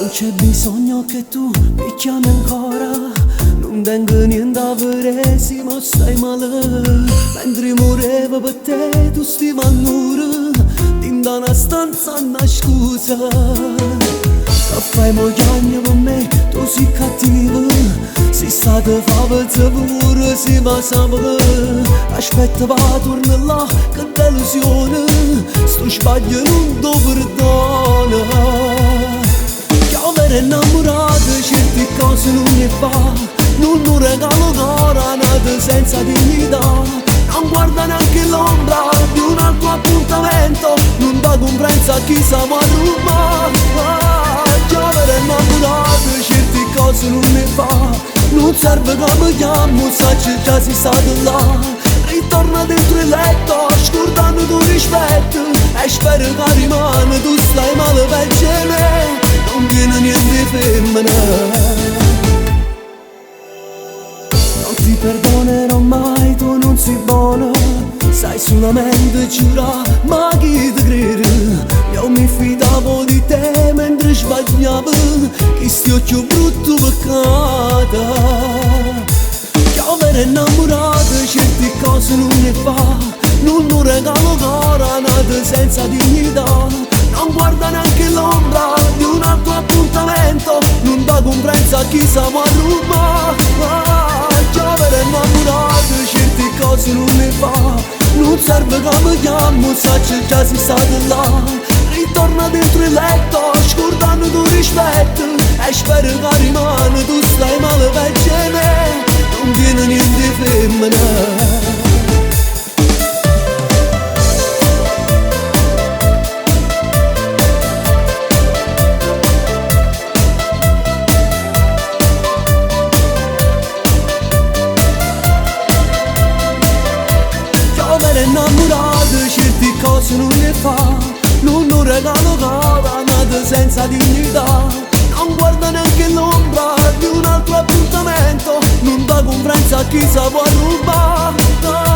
Non c'è bisogno che tu mi chiami ancora, non tengo niente a vedere se mi stai male. Mentre muorevo per te tu stivi a nure, in una stanza una scusa. Che fai mogliagno per me, tu sei cattivo, sei stato favolazzo pure se mi sapere. Aspetta va torna là, che delusione, sto sbaglio non do perdono. Chiamare innamorato, certe cose non ne fa, non regalo coronate senza dignità. Non guarda neanche l'ombra di un altro appuntamento, non dà comprensa a chi siamo a Roma. Chiamare innamorato, certe cose non ne fa, non serve che mi chiamo, sai già sei stato là. Ritorna dentro il letto, scordando tuo rispetto, e spero che rimane, tu stai male per me, non viene niente femmina. Non ti perdonerò mai, tu non sei buona, sai solamente giurare, ma chi ti crede? Io mi fidavo di te mentre sbagliavo, che sti occhi brutto peccato. Chiamare innamorato, certe cose non ne fa, non regalo coronate senza dignità. Non guarda neanche l'ombra di un altro appuntamento, non dà comprensa a chi siamo a Roma. Chiamare innamorato, certe cose non ne fa, non serve che mi chiamo, sai già sei stato là. Ritorna dentro il letto, scordando tuo rispetto, e spero che rimane, tu stai male per me, non viene niente femmina. Innamorato, certe cose non ne fa, non regalo coronate senza dignità. Non guarda neanche l'ombra di un altro appuntamento, non dà comprensa a chi sa può rubare.